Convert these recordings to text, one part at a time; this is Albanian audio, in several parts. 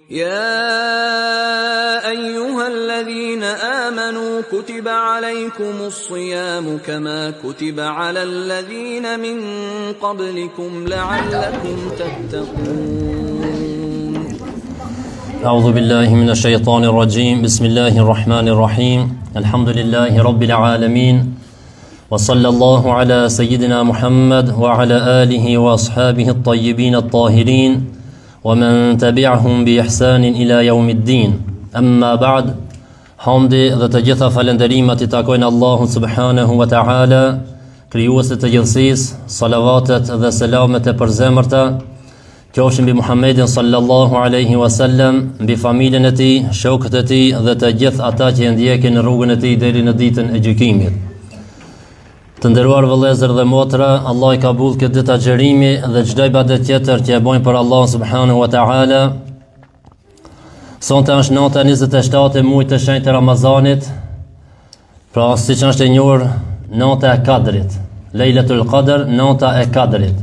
يا أيها الذين آمنوا كتب عليكم الصيام كما كتب على الذين من قبلكم لعلكم تتقون. أعوذ بالله من الشيطان الرجيم. بسم الله الرحمن الرحيم. الحمد لله رب العالمين، وصلى الله على سيدنا محمد وعلى آله وأصحابه الطيبين الطاهرين ومن تبعهم بإحسان إلى يوم الدين. أما بعد. Hamdi dhe të gjitha falenderimet I takojnë Allahu subhanahu wa ta'ala, krijuesit të gjithësisë. Salavatet dhe selamet e përzemërta qofshin mbi Muhammedin sallallahu alaihi wasallam, mbi familjen e tij, shokët e tij dhe të gjithë ata që e ndjekin në rrugën e tij deri në ditën e gjykimit. Të nderuar vëllezër dhe motra, Allah I ka bull këtë ditë agjerimi dhe çdo ibadet tjetër që e bojnë për Allah subhanahu wa ta'ala. Sonte është nata 27 e muajit të shenjtë të Ramazanit, pra siç është e njohur, nata e Kadrit, Lejlatul Qadr, nata e Kadrit.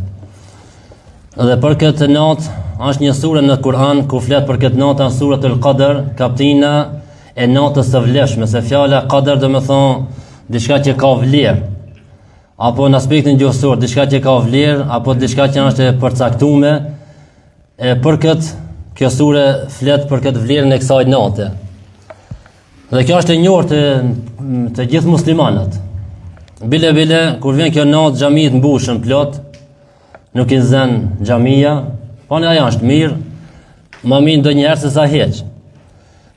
Dhe për këtë natë është një sure në Kur'an ku flet për këtë natë, Suratul Qadr, kaptina e natës së vlefshme, se fjala Qadr do të thonë diçka që ka vlerë, apo në aspektin gjuhësor, diçka që ka vlerë, apo diçka që është e përcaktuar. Për këtë kjo sure flet për këtë vlerën e kësaj nate. Dhe kjo është e njohur të gjithë muslimanët. Bile kur vjen kjo natë, xhamiet mbushën plot, nuk I zën xhamia, po ne ajo është mirë, më mirë ndonjëherë se sa hiç.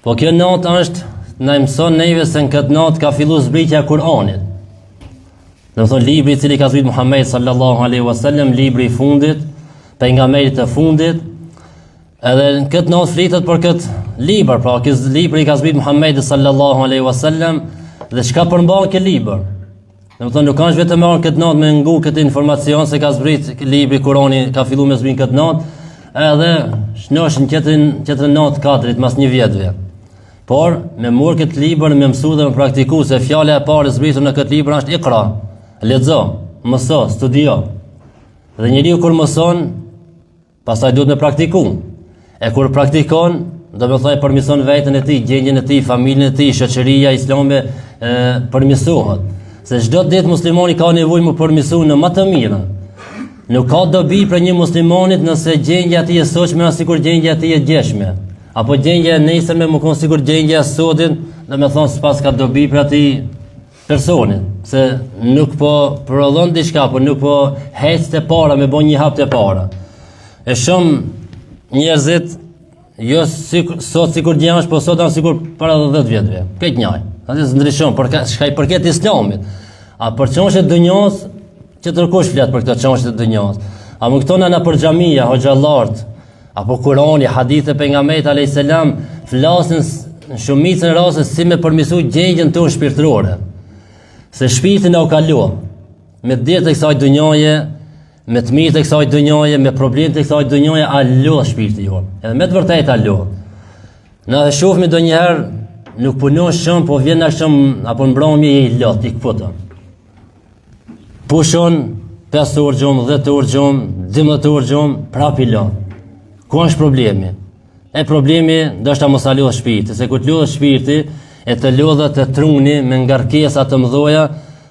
Po kjo natë është na mëson neve se në këtë natë ka filluar zbritja e Kur'anit. Do të thonë libri I cili ka zbritur Muhamedi sallallahu alaihi wasallam, libri I fundit, pejgamberit të fundit. Edhe në këtë natë flitet për këtë libër, pra këtë libri I ka zbritur Muhamedi sallallahu alaihi wasallam dhe çka përmban këtë libër. Do të thonë nuk kanë vetëm marrë këtë natë me ngu këtë informacion se ka zbrit libri Kurani, ka filluar me zbrit këtë natë, edhe shnoshin tjetër natë Kadrit mas një vjetëve. Por me marrë këtë libër, me mësu dhe me praktiku, se fjala e parë e zbritur në këtë libër është Iqra, lexo, mëso, studio. Dhe njeriu kur mëson, pastaj duhet me praktiku. E kur praktikon, do të thonë përmirëson veten e tij, gjendjen e tij, familjen e tij, shoqëria islame përmirësohet. Se çdo ditë muslimani ka nevojë më përmirësu në më të mirën. Nuk ka dobi për një muslimanit nëse gjendja e tij e sotshme është sikur gjendja e tij e djeshme, apo gjendja e nesërme më kon sikur gjendja e sotën, do të thonë s'pas ka dobi për atij personit, se nuk po prodhon diçka, apo nuk po hec të para me bën një hap të para. E shumë njerëzit jo sot sikur gjë është, po sot janë sikur para 10 vjetëve. Këtë njëjë. Atë ndryshon për çka I përket Islamit. A për çështjet e dunjos, që tërkush flet për këtë çështje të dunjos. A më këto në për xhamia, hoxhallart, apo Kurani, hadithe pejgamberit alayhis salam flasin në shumicën e rasteve si me përmirësu gjendjen tonë shpirtërore. Se shpirti na u kalua me djetë e kësaj dunjaje, me të mirët e kësaj dunjaje, me problemet e kësaj dunjaje, a lo shpirti jon. Edhe me të vërtetë a lo. Na e shohim ndonjëherë nuk punon shumë, po vjen na shumë apo mbrëmje I lot I kputa. Pushon 5 orë gjumë, 10 orë gjumë, 12 orë gjumë, prap I lot. Ku është problemi? Problemi ndoshta mos a lodh shpirti, se kur të lodh shpirti e të lodhet të truni me ngarkesa të mëdha,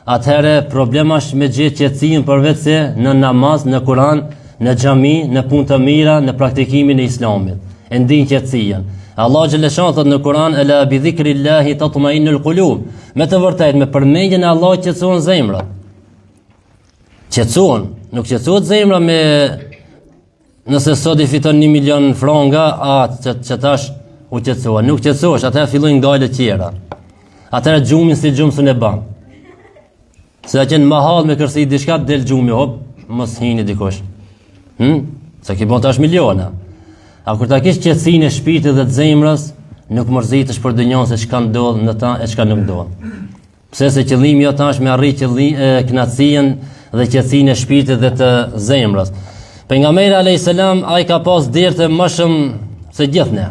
atëherë problemi është me gjetë qetësinë përveç se në namaz, në Kur'an, në xhami, në punë të mira, në praktikimin e Islamit. E ndin qetësinë. Allah xhaleshan thot në Kur'an, "Ela bi dhikrillahi tatma'innul qulub." Me të vërtetë me përmendjen e Allahut qetësohen zemrat. Qetësohen, nuk qetësohet zemra me nëse sot I fiton 1 milion franga, që tash u qetësohet. Nuk qetësohesh, atëherë fillojnë ngale tjera. Atëherë gjumin si gjumsun e ban. Se qenë mahall me kërsi diçka del gjumi, hop, mos hini dikush. Se ki bon tash miliona. A kur ta kish qetësinë e shpirtit dhe të zemrës, nuk mërzitesh për dënjon se çka ndodh në ta e çka nuk ndodh. Pse se qëllimi jot është me arrit kënaqësinë dhe qetësinë e shpirtit dhe të zemrës. Pejgamberi alayhis salam ai ka pas derte më shumë se gjithë ne.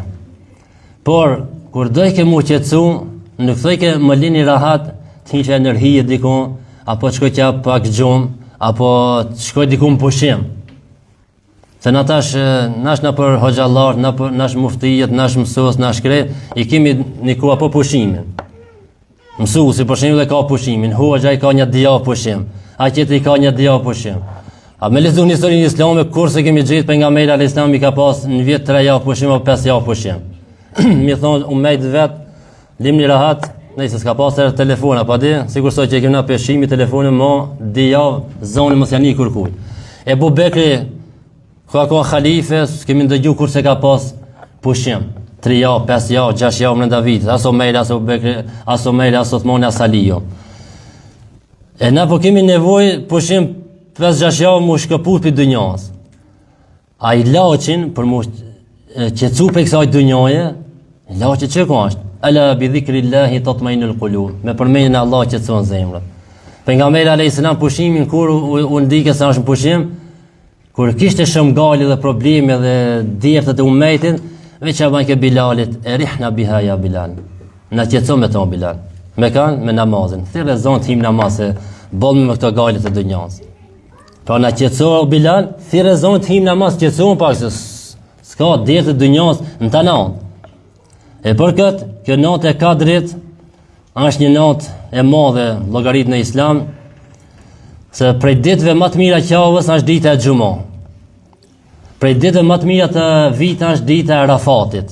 Por kur do i ke mu qetësu, nuk thoj ke më lini rahat, të hiqe enerhije diku, apo shkoj që pak gjumë, apo shkoj diku më pushim. Se na tash nash na për hoxhallar, nash muftijet, nash mësues, nash kret, i kemi një ku apo pushimin. Mësuesi për shembull e ka pushimin, hoxha i ka një dia pushim, ai tjetri ka një dia pushim. A me lexuar historinë islame kurse kemi gjetë pejgamberi alayhis salam i ka pas në vit 3 javë pushim apo 5 javë pushim. Mi thon umejt vet, limni rahat, nëse s'ka pasur telefon apo di, sigurisht që kemi na peshimi telefonin mo di javë zonë mos janë kërkuj. Ebu Bekri ka khalife, kemi ndëgju kurse ka pas pushim. 3 javë, 5 javë, 6 javë brenda vitit, as Omer, as Abu Bekri, as Omer, as Uthmani, as Aliu. E na po kemi nevojë pushim 5-6 javë mu shkëput për dënjas. A i laqin për mu qecu për kësaj dënjaje, laqin që ka është? Ala bi dhikrillahi tatmainul qulub, me përmenjen e Allah qetson zemrat. Pejgamberi alayhis salam pushimin kur u ndike se është në pushim, kur kishte shëmgali dhe probleme dhe djertët e umetit, veç e banke Bilalit, e rihna biha ja Bilal. Na qetson me ton Bilal. Me kanë me namazin. Thirrë zonë tim namaz se bollme me këto galit e dënjas. Pra na qetson Bilal, thirrë zonë tim namaz qetson pak se s'ka djertë e dënjas në tanan. E për këtë, kjo natë e Kadrit është një natë e madhe llogarit në Islam, se prej ditëve më të mira qavës është dita e Xhumo. Prej ditëve më të mira të vitit është dita e Arafatit.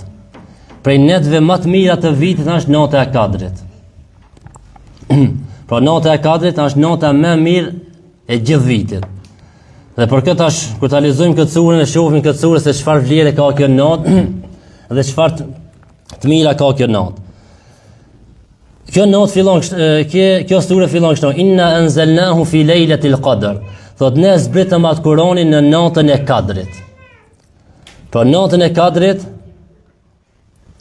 Prej netëve më të mira të vitit është nata e Kadrit. Pra nata e Kadrit është nata më mirë e gjithë vitit. Dhe për këtë është kur ta lexojmë këtë surën e shohim këtë surë se çfarë vlerë ka kjo natë dhe çfarë të mira ka kjo natë. Kjo natë fillon kjo surë fillon kështu: Inna anzalnahu fi lejlatil qadr. Thot ne zbritëm atë Kur'anin në natën e Kadrit. Pra natën e Kadrit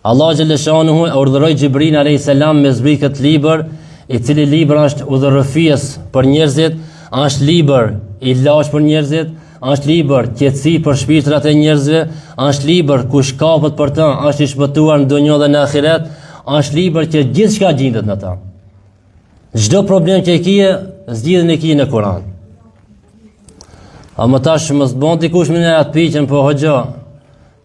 Allah xhaleshanuhu e urdhëroi Xhibrin alayhis salam me zbrit këtë libër, i cili libër është udhërrëfies për njerëzit, është libër ilaç për njerëzit, është libër qetësi për shpirtrat e njerëzve, është libër kush kapet për të është i shpëtuar në dunjë dhe në ahiret, është libër që gjithçka gjendet në ta. Çdo problem që e kije, zgjidhjen e kije në Kur'an. A më tash mos bën dikush më në atë piqen po hoxha,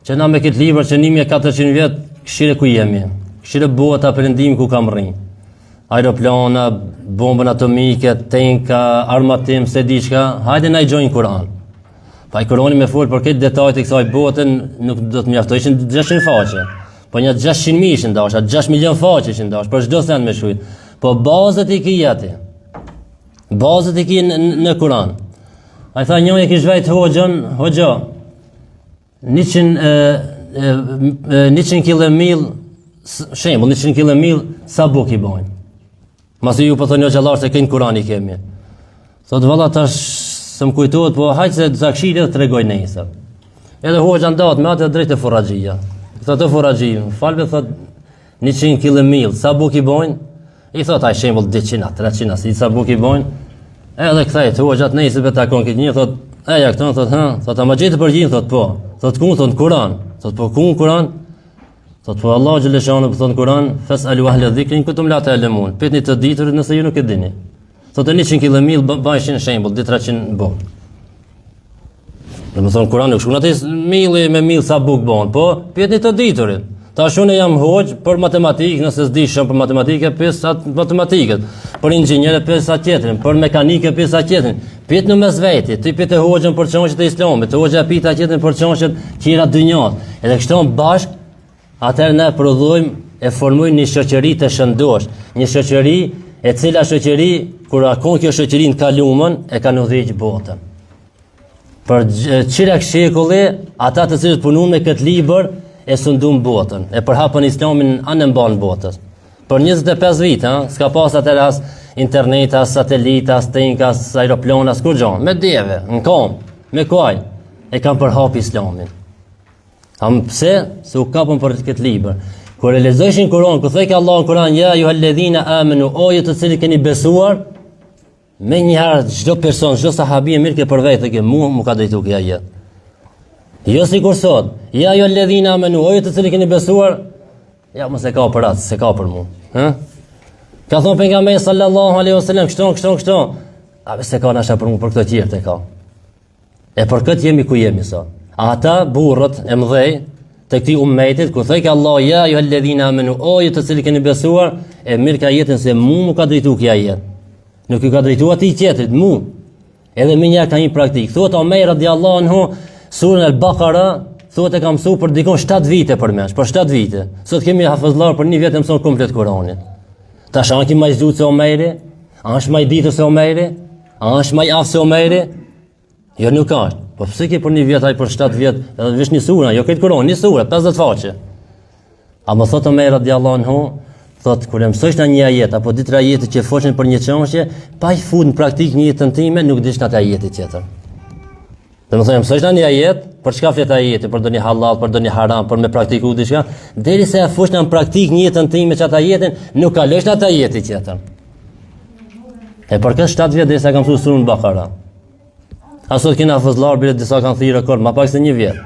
që na me këtë libër që 1400 vjet këshire ku jemi. Këshire bota perëndim ku kam rrinë. Aeroplana, bombën atomike, tenka, armatim, se diçka, hajde na i gjojnë Kur'an. Pa i Kur'ani me fol për këtë detajt e kësaj bote nuk do të mjaftojnë 600 faqe. Po një 600.000 ishin dash, 6 milion faqe ishin dash, për çdo send me shkruajt. Po bazat i ki aty. Bazat i ki në Kur'an. Ai tha njëri kish vajt hoxha 100 km shembull 100 km sa buk i bojnë. Masi ju po thoni xhallar se kënë Kur'an i kemi. Thot valla tash se më kujtohet, po hajt se zakshile të tregoj nesër. Edhe hoxha ndat me atë drejt e furraxhia. Thot të furraxhia, falbe thot 100 km sa buk i bojnë. I thot ai shembull 200, 300 si sa buk i bojnë. Edhe kthej hoxha të nesër be takon këtë një thot, ja këto thot, thot a më gjetë përgjigj thot po. Thot ku thot Kur'an. Thot po ku Kur'an? Thot po Allah xhaleshanu thon Kur'an, fasalu ahla dhikrin kuntum la ta'lamun. Pyetni të diturit nëse ju nuk e dini. Thot 100 km bajshin shembull 200-300 buk. Do të thon Kur'ani nuk shkon atë milli me mill sa buk bën, po pyetni të diturit. Tash unë jam hoxh për matematikë, nëse s'di shumë për matematikë, pyes atë matematikën. Për inxhinierë pyes atë tjetrin, për mekanikë pyes atë tjetrin. Pyet në mes veti, ti pyet hoxhën për çështjet e Islamit, hoxha pyet atë tjetrin për çështjet tjera dynjos. Edhe kështu bashk atëherë ne prodhojmë e formojmë një shoqëri të shëndosh, një shoqëri e cila shoqëri kur akon kjo shoqëri në kalumën e kanë udhëheq botën. Për çiraq shekulli, ata të cilët punojnë me këtë libër e sundum botën, e përhapën Islamin anë mban botës. Për 25 vite, s'ka pas atëherë as internet, as satelit, as tenk, as aeroplan, as kur gjon, me deve, në kom, me kuaj, e kanë përhap Islamin. Pse? Se u kapën për këtë libër. Kur e lexojshin Kur'an, ku thej Allahu në Kur'an, ja ayyuhalladhina amanu, o ju të cilët keni besuar, me njëherë çdo person, çdo sahabi e mirë ke për vetë që mua më ka drejtuar kjo ajet. Jo sikur sot, ja ayyuhalladhina amanu, o ju të cilët keni besuar, ja mos e ka për atë, se ka për mua. Ka thonë pejgamberi sallallahu alaihi wasallam kështu. A se ka nasha për mua për këto tjerë të ka. E për këtë jemi ku jemi sot. ata burrët e mëdhej të këtij ummetit, kur thej Allah ja ayyuhalladhina amanu, o ju të cilët keni besuar, e mirë ka jetën se mu ka drejtuar kjo jetë. Nuk i ka drejtuar atij tjetrit, mu. Edhe më njëherë ka një praktik. Thuhet Omer radiallahu anhu, surën Al-Baqara, thuhet e ka mësuar për dikon 7 vite për mesh, për 7 vite. Sot kemi hafizllar për 1 vit e mëson komplet Kur'anin. Tash a kemi më zgjut se Omeri? A është më i ditur se Omeri? A është më i aftë se Omeri? Jo nuk është. Po pse ke për 1 vjet ai për 7 vjet, edhe vesh një sura, jo këtë Kur'an, një sura, 50 faqe. A më thot Omer radiallahu anhu, thot kur e mësojsh në një ajet apo 2-3 ajete që folën për një çështje, pa i fut në praktik një jetën time, nuk dish atë ajeti tjetër. Domethënë mësojsh në një ajet, për çka flet ajeti, për ndonjë halal, për ndonjë haram, për me praktikuar diçka, derisa e fush në praktik një jetën time çat ajetin, nuk kalosh atë ajeti tjetër. E për këtë 7 vjet derisa kam mësuar surën Bakara. A sot kena hafizllar bile disa kanë thirrë rekord, më pak se 1 vjet.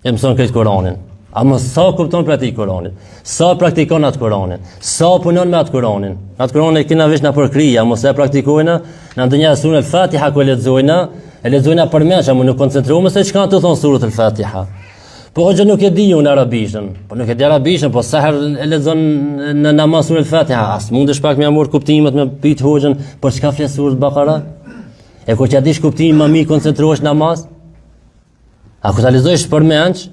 E mëson këtë Kur'anin. A më sa kupton për atë Kur'anin? Sa praktikon atë Kur'anin? Sa punon me atë Kur'anin? Atë Kur'anin e kena vesh na për krija, mos e praktikojna, na ndonjë surën Al-Fatiha ku lexojna, e lexojna për mësh, apo nuk koncentrohemi se çka të thon surët Al-Fatiha. Po hoxha nuk e di unë arabishën, po nuk e di arabishën, po sa herë e lexon në namaz surën Al-Fatiha, as mundesh pak më marr kuptimet me pyet hoxhën për çka flet surë Bakara? E kur që dish kuptimin më mirë koncentrohesh namaz? A kur ta lexosh për mësh,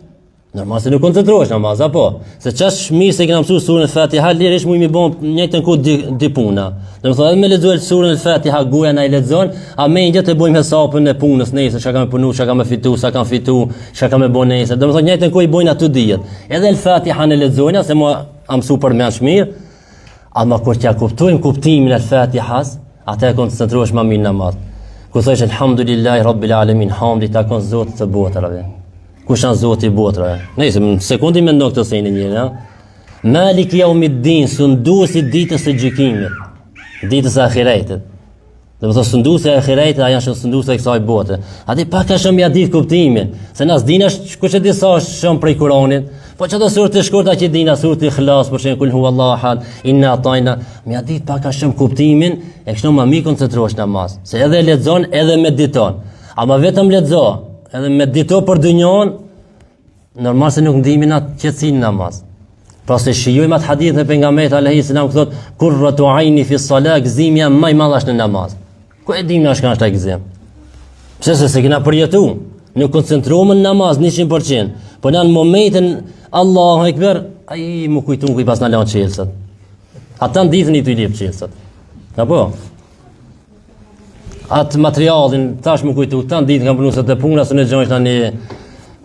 normal se nuk koncentrohesh namaz, apo? Se çash mirë se kena mësuar surën Al-Fatiha, lirisht mund mi bën njëjtën kohë di puna. Domethënë edhe me lexuar surën Al-Fatiha, goja na i lexon, a më njëjtë të bëjmë hesapën e punës nesër, çka kam punu, çka kam fitu, sa kam fitu, çka kam bën nesër. Domethënë njëjtën kohë i bojnë ato dijet. Edhe Al-Fatiha në lexojna se mua am mësuar për mësh mirë, ama kur t'ja kuptojmë kuptimin e Al-Fatihas, atë koncentrohesh më mirë namaz. Ku thosh elhamdulillahi rabbil alamin, hamdi takon Zotit të botrave. Kush janë Zoti i botrave? Nëse në sekondë mendon këtë se njëri, ha? Malik yawmiddin, sunduesi ditës së gjykimit, ditës së ahiretit. Domethënë sunduesi i ahiretit, ai është sunduesi i kësaj bote. Atë pak a shumë ja di kuptimin, se na s'dinash kush e di sa është shumë prej Kuranit. Po çdo surë të shkurta që dina, surë Ikhlas, për shembull kul huwallahu ahad, inna atajna, më ja di pak a shumë kuptimin, e kështu më mirë koncentrohesh namaz. Se edhe lexon, edhe mediton. Ama vetëm lexo, edhe medito për dynjon, normal se nuk ndimin atë qetësinë namaz. Pra se shijojmë atë hadith në pejgamberit alayhis salam që thotë qurratu ayni fi salat, gëzimi jam më i madh në namaz. Ku e dimë na shkan ashta gëzim? Pse se kena përjetu, nuk koncentrohemi në namaz 100%, po në momentin Allahu Ekber, ai më kujton ku i pas na lan çelësat. Ata ndithin i të lip çelësat. Apo? Atë materialin tash më kujtu, ta ndithin kanë punuar të puna se në gjojsh tani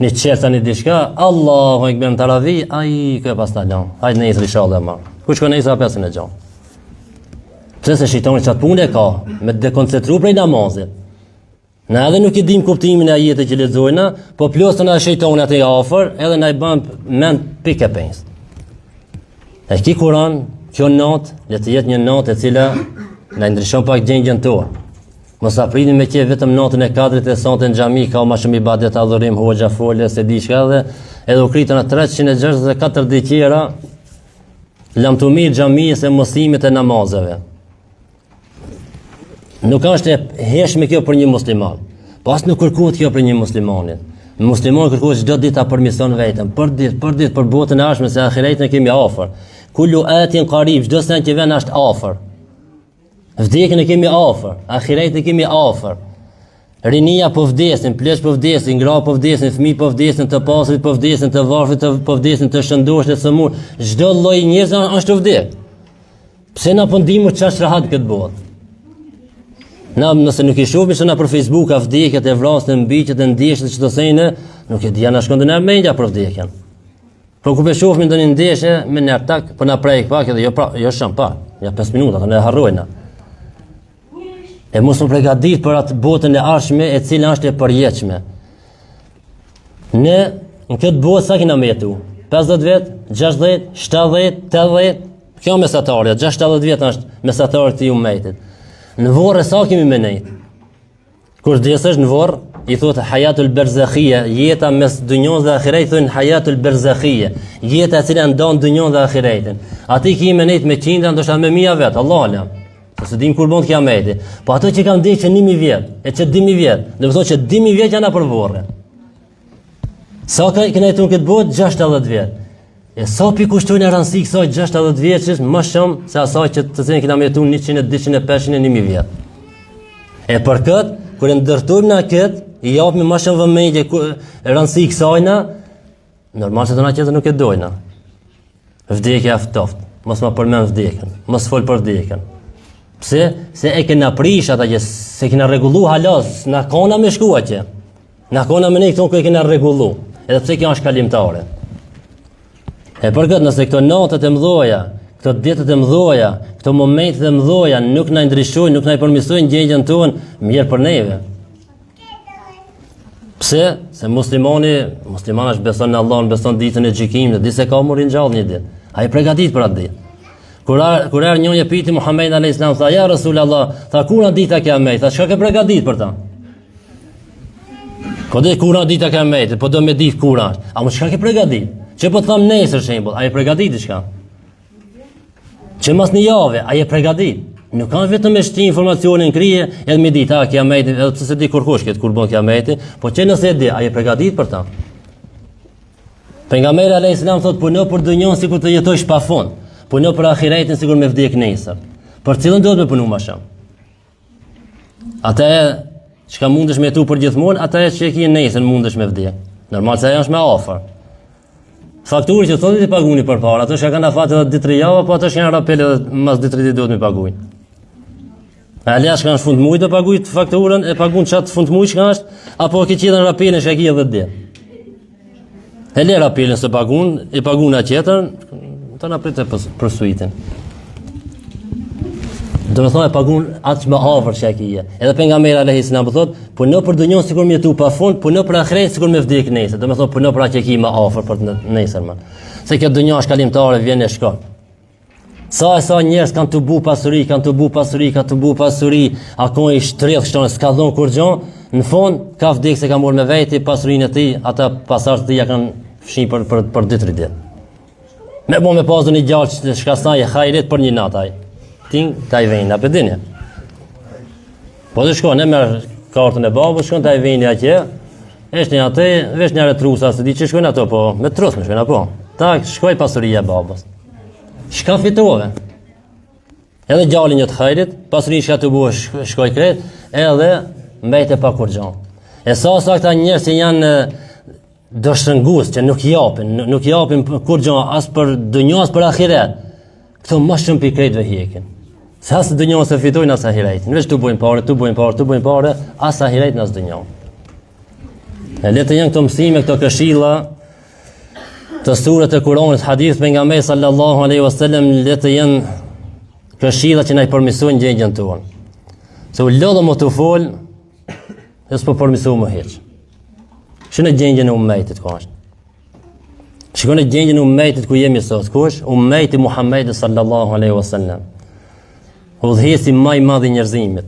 në çelës tani diçka, Allahu Ekber taravi, ai ka pas na lan. Hajde nesër inshallah më. Ku shkon nesër pesën e gjon. Pse se shitoni çat punë ka, me dekoncentru prej namazit. Na edhe nuk i dim kuptimin e ajetit që lexojna, po plosën na shejtoni atë afër, edhe na i bën mend pikë pens. E ki Kur'an, kjo natë, le të jetë një natë e cila na ndryshon pak gjendjen tonë. Mos aprinim me që vetëm natën e 4 e sonte në xhami ka më shumë ibadet, adhurim, hoxha fole se diçka edhe u kritën 364 diqera lamtumir xhamisë e mosimit e namazeve. Nuk është e heshme kjo për një musliman. Pas nuk kërkohet kjo për një muslimanit. Në musliman kërkohet çdo ditë ta përmirëson veten, për ditë për botën e ardhshme se ahiretin kemi afër. Kullu atin qarib, çdo sen që vjen është afër. Vdekjen e kemi afër, ahiretin kemi afër. Rinia po vdesin, pleq po vdesin, gra po vdesin, fëmijë po vdesin, të pasurit po vdesin, të varfrit po vdesin, të shëndoshët, të sëmur, çdo lloj njerëz është vdek. Pse na po ndihmu çash rahat këtë botë? Na nëse nuk i shohim se na për Facebook a vdekjet e vrasën, mbiqjet e ndeshjet që të thënë, nuk e di ana shkon në mendja për vdekjen. Po kur e shohim ndonjë ndeshje me një atak, po na prek pak edhe jo shumë pak, ja 5 minuta, ne harrojna. E mos më përgatit për atë botën e ardhshme e cila është e përjetshme. Ne në këtë botë sa kena jetu? 50 vjet, 60, 70, 80, kjo mesatarja, 60 vjet është mesatarja e ummetit. Në vorë sa kemi me nejt? Kur dhjesësh në vorë, i thotë hajatul berzakhia, jeta mes dynjons dhe ahiretit, thonë hajatul berzakhia, jeta e cila ndon dynjon dhe ahiretin. Ati kemi me nejt me qindra, ndoshta me 1000 vjet, Allah alam. Se dim kur bën kiameti. Po ato që kanë dhënë 1000 vjet, e që 2000 vjet, do të thotë që 2000 vjet janë për vorë. Sa kena jetu në këtë botë? 60 vjet. E sa pi kushtojnë e rëndësi kësaj 60 vjeçës më shumë se asaj që të cilën kena jetu 100, 200, 500, 1000 vjet. E për këtë, kur e ndërtojmë na këtë, i japim më shumë vëmendje rëndësi kësajna, normal se të na qetë nuk e dojna. Vdekja ftoft, mos ma përmend vdekjen, mos fol për vdekjen. Pse? Se e kena prish ata që se kena rregullu halas, na kona me shku atje. Na kona me ne këto ku e kena rregullu. Edhe pse kjo është kalimtare. E për këtë nëse këto natët e mëdhoja, këto ditët e mëdhoja, këto momentet e mëdhoja nuk na ndryshojnë, nuk na i përmirësojnë gjendjen tonë, mirë për neve. Pse? Se muslimani beson në Allah, beson ditën e gjykimit, di se ka më ringjall një ditë. Ai përgatit për atë ditë. Kur erë njëri piti Muhammed a.s. tha, ja Rasulullah, tha kur dita kiametit, tha çka ke përgatit për ta? Po dhe kur dita kiametit, po do me ditë kur është. A më çka ke përgatit? Që po të tham nesër shembull, a je përgatit diçka? Që mas një javë, a je përgatit? Nuk kanë vetëm me shti informacionin krije, edhe me ditë, a kiametit, edhe pse se di kur kush kur bën kiametit, po që nëse e di, a je përgatit për ta? Pejgamberi a.s. thot puno për dunjon sikur të jetojsh pa fund. Puno për ahiretin sikur me vdek nesër. Për cilën duhet me punu më shumë? Ata çka mundesh me jetu për gjithmonë, ata që e ke nesër mundesh me vdek. Normal se ajo është më afër. Fakturë që thotë ti paguni përpara, ato që kanë afat edhe 2-3 javë, apo ato që janë rapel edhe mas 2-3 ditë duhet me paguajnë. A lesh kanë fund muaj të paguaj fakturën, e pagun çat fund muaj që është, apo ke qenë rapelën që ke 10 ditë. E le rapelën se pagun, e pagun atë tjetër, ta na pritet për suitin. Do të thonë e pagun atë që më afër që ke. Edhe pejgamberi alayhis salam thotë, puno për dunjon sikur më jetu pa fund, puno për ahiret sikur më vdek nesër. Do të thonë puno për atë që ke më afër për nesër më. Se kjo dunjë është kalimtare, vjen e shkon. Sa njerëz kanë të bu pasuri, ako i shtreth shtonë s'ka dhon kur gjë, në fund ka vdek se ka marrë me veti pasurinë e tij, ata pasardhët e tij ja kanë fshin për 2-3 ditë. Me bon me pasur një gjallë që shka sa e hajret për një natë aj. Ting, ta i vejnë, apë dinje. Po të shkon, e merë kartën e babu, shkon ta i vejnë atje, eshtë një atë, vesh një retrusa, se di që shkojnë ato, po me trus me shkojnë apo. Ta shkoj pasuria e babës. Shka fitove. Edhe gjallin një të hajrit, pasurin shka të buë shkoj kret, edhe mbejt e pa kur gjanë. E sa këta njerës që janë do shtrëngus që nuk japin kur gjë as për dunjë as për ahiret. Këto më shumë pi krejtve hjekin. Se as dunjë se fitojnë as ahiretin. Veç tu bojnë parë, as ahiretin as dunjë. E le të janë këto mësime, këto këshilla, të surat e Kuranit, hadith pejgamberi sallallahu alaihi wasallam, le të janë këshilla që na i përmirësojnë gjendjen tonë. Se u lodhëm më të fol, e s'po përmirësojmë më hiç. Shënë gjendjen e ummetit ku është. Shikoni gjendjen e ummetit ku jemi sot. Ku është? Ummeti Muhammedit sallallahu alaihi wasallam. Udhëhesi më i madh i njerëzimit,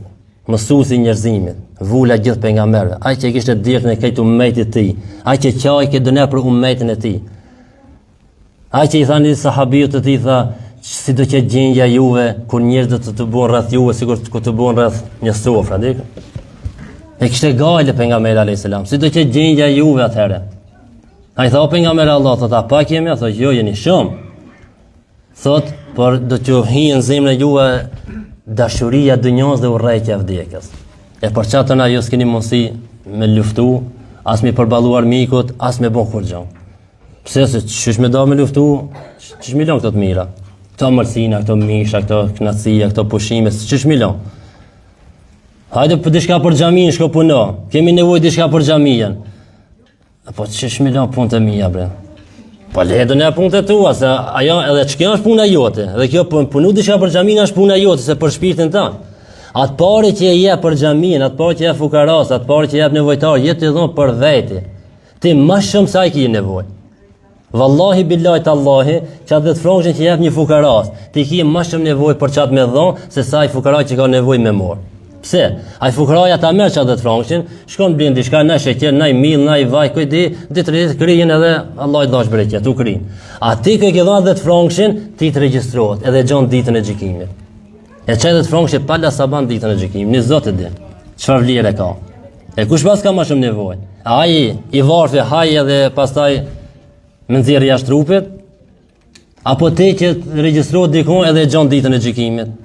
mësuesi i njerëzimit, vula gjithë pejgamberëve. Ai që kishte dirën e këtij ummetit të tij, ai që qaj që dënë për ummetin e tij. Ai që i thanë sahabijët të tij tha, si do që gjendja juve kur njerëzit të bëhen rreth juve sikur të bëhen rreth një sofra, dik. E kishte gajle pejgamberi alayhis salam, si do që gjendja juve atëherë. Ai tha pejgamberi Allah, thotë, a pak jemi? Thotë, jo, jeni shumë. Thotë, por do të hinë në zemrën juve dashuria dunjos dhe urrejtja vdekjes. E për çfarë na ju s'keni mundësi me luftu, as me përballuar mikut, as me bën kur gjë. Pse se çish me do me luftu, çish milon këto të mira. Këto mërsina, këto misha, këto knacia, këto pushime, çish milon. Hajde për diçka për xhamin, shko puno. Kemi nevojë diçka për xhamin. Po çish milon punët e mia bre. Po le do në punët e tua, se ajo edhe ç'kjo është puna jote. Edhe kjo punu diçka për xhamin është puna jote, se për shpirtin tënd. Atë parë që e jep për xhamin, atë parë që e jep fukaras, atë parë që e jep nevojtar, jetë i dhon për veti. Ti më shumë sa i ke nevojë. Wallahi billahi tallahi, çat 10 frankë që jep një fukaras, ti ke më shumë nevojë për çat me dhon se sa i fukaraj që ka nevojë me mor. Pse? Ai fukaraja ta merr çat 10 frankë, shkon blen diçka, na sheqer, na mill, na vaj, kujdi, ditë krijen edhe Allah i dhash bereqet, u krin. A ti që ke dhënë 10 frankë, ti të regjistrohet edhe gjon ditën e gjykimit. E çaj 10 frankë pa la saban ditën e gjykimit, në Zot e di. Çfarë vlerë ka? E kush pas ka më shumë nevojë? ai i varfë haj edhe pastaj me nxjerrë jashtë trupit, apo te që regjistrohet dikon edhe gjon ditën e gjykimit.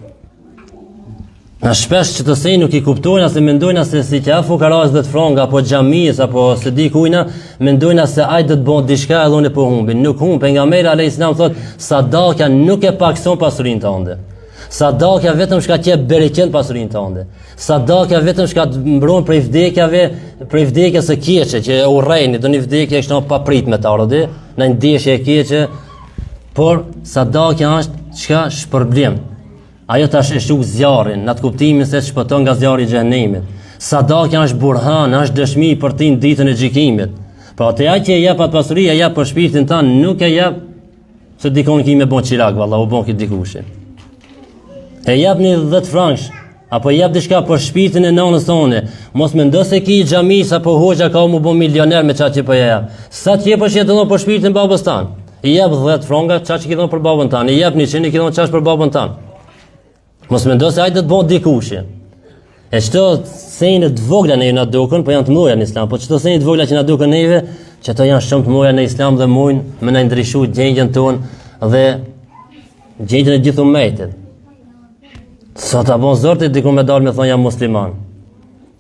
Në shpesh që të sej nuk i kuptojnë se mendojnë se si që fukarës dhe të franga apo xhamis apo se di kujna, mendojnë se ai do të bën diçka edhe unë po humbin. Nuk humb. Pejgamberi alayhis salam thotë sadaka nuk e pakson pasurinë tënde. Sadaka vetëm shka që bereket pasurinë tënde. Sadaka vetëm shka të mbron prej vdekjes së keqe që urrejni, doni vdekje kështu pa prit me të ardhi, në ndeshje e keqe, por sadaka është çka shpërblim. Ajo tash e shuk zjarrin, në atë kuptimin se shpëton nga zjarri i xhenemit. Sadaka është burhan, është dëshmi për ti në ditën e gjykimit. Pra te ai që e jep atë pasuri, e jep për shpirtin tan, nuk e jep se dikon që i me bon qirak, valla, u bon këtë dikushi. E jep një 10 franksh, apo jep diçka për shpirtin e nanës tonë. Mos mendo se ki xhamis apo hoxha ka mu bon milioner me çka që po jep. Sa të jepësh jetë për shpirtin e babës tan. I jep 10 franka, çka që i dhon për babën tan. I jep 100, i dhon çash për babën tan. Mos mendo se ai do të bën dikushi. E çto sejnë të vogla ne na dukën, po janë të mëdha në Islam, po çto sejnë të vogla që na dukën neve, që ato janë shumë të mëdha në Islam dhe mujnë me na ndryshu gjendjen tonë dhe gjendjen e gjithë ummetit. Sa ta bon zorti diku me dalë me thonë jam musliman.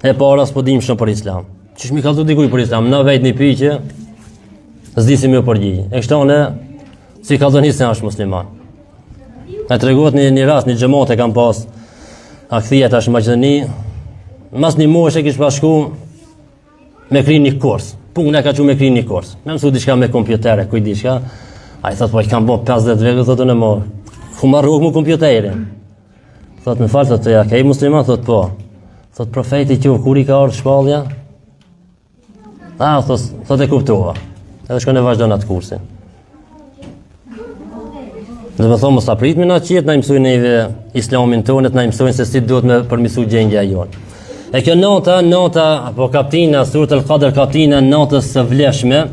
E para s'po dim shumë për Islam. Çish mi kallzu dikuj për Islam, na vetë një pyetje, s'di si më përgjigj. E kështu ne si kallzoni se është musliman. E tregohet një rast, një xhamat e kam pas a kthia tash në Maqedoni, mas një muaj e kish bashku me kri një kurs. Puna ka me kri një kurs. Me mësu diçka me kompjutere, kuj diçka. Ai thot po i kam bën 50 vjet, thotë në mo. Ku marrë me kompjuterin. Thot më fal, thotë ja, ke musliman, thot po. Thot profeti që kur i ka ardhur shpallja? Thot e kuptova. Edhe shkon e vazhdon atë kursin. Dhe me thonë mos ta pritmi na qiet, na mësojnë neve islamin tonë, na mësojnë se si duhet me përmirësu gjendja jonë. E kjo nota apo kaptina Surat al-Qadr, kaptina natës së vlefshme,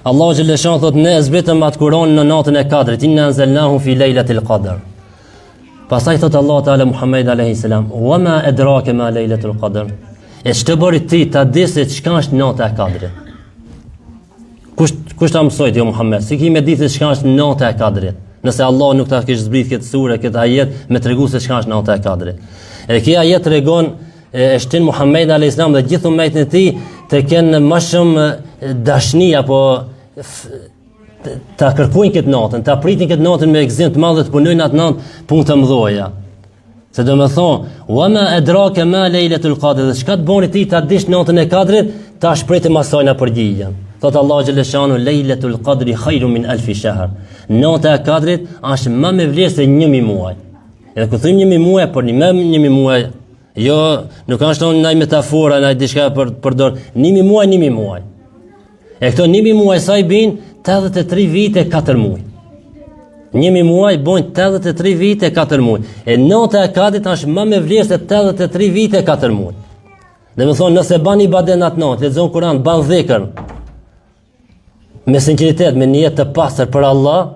Allahu xhaleshan thotë ne zbritëm atë Kur'an në natën e Kadrit, inna anzalnahu fi lejlatil qadr. Pastaj thotë Allah Teala Muhammed alayhis salam, "Wa ma adraka ma lejlatul qadr." E ç'të bëri ti ta di se çka është nata e Kadrit? Kush ta mësoi ti Muhammed? Si ki me ditë se çka është nata e Kadrit? Nëse Allah nuk ta kishte zbrit këtë sure, këtë ajet me tregu se çka është nata e Kadrit. E kjo ajet tregon e shtin Muhammed alayhis salam dhe gjithë ummetin e tij të kenë më shumë dashni apo ta kërkojnë këtë natën, ta pritin këtë natën me gëzim të madh, të punojnë atë natë punë të mëdha. Se do të thonë, "Wa ma adraka ma lejlatul qadr", çka të bëni ti ta dish natën e Kadrit, ta shpretim asaj na përgjigjen. Thot Allah xhaleshanu lejlatul qadri khairun min alfi shahr. Nota e Kadrit është më me vlerë se 1000 muaj. Edhe kur thënë 1000 muaj, por më 1000 muaj, jo, nuk ka shton ndaj metafora, ndaj diçka për përdor. 1000 muaj, 1000 muaj. E këto 1000 muaj sa i bin 83 vite 4 muaj. 1000 muaj bojnë 83 vite 4 muaj. E nota e Kadrit është më me vlerë se 83 vite 4 muaj. Dhe me thonë, nëse ban ibadet atë natë, lexon Kur'an, ban dhikr, me sinceritet, me një jetë të pastër për Allah,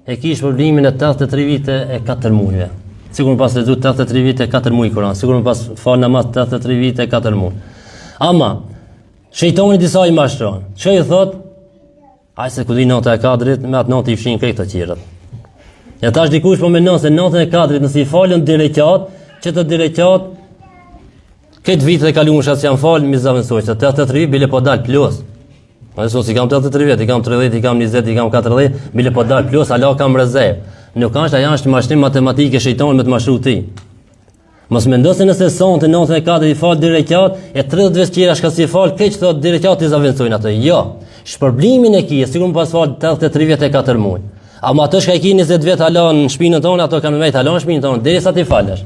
e kish problemin e 83 vite e 4 muajve. Sigur më pas lexu 83 vite e 4 muaj Kur'an, sigur më pas fal namaz 83 vite e 4 muaj. Ama shejtani disa i mashtron. Çfarë i thot? Ai se ku di nota e Kadrit, me atë natë i fshin këto të tjerat. Ja tash dikush po mendon se natën e Kadrit nëse i falën direkat, çeto direkat këtë vite e kaluar që janë fal mi zaventoj, 83 vite bile po dal plus. Nëse si kam 83 vjet, i kam 30, i kam 20, i kam 40, bile po dal plus, Allah kam rezervë. Nuk është ajo është mashtrim matematike shejtani me të mashtru ti. Mos mendo se nëse sonte natën e Kadrit i fal direkat, e 30 vjet tjera shka si fal, keq thot direkat i zaventojnë atë. Jo. Shpërblimin e kia, sigur më pas fal 83 vjet e 4 muaj. Ama ato shka i ki 20 vjet hala në shpinën tonë, ato kanë me hala në shpinën tonë, derisa ti falesh.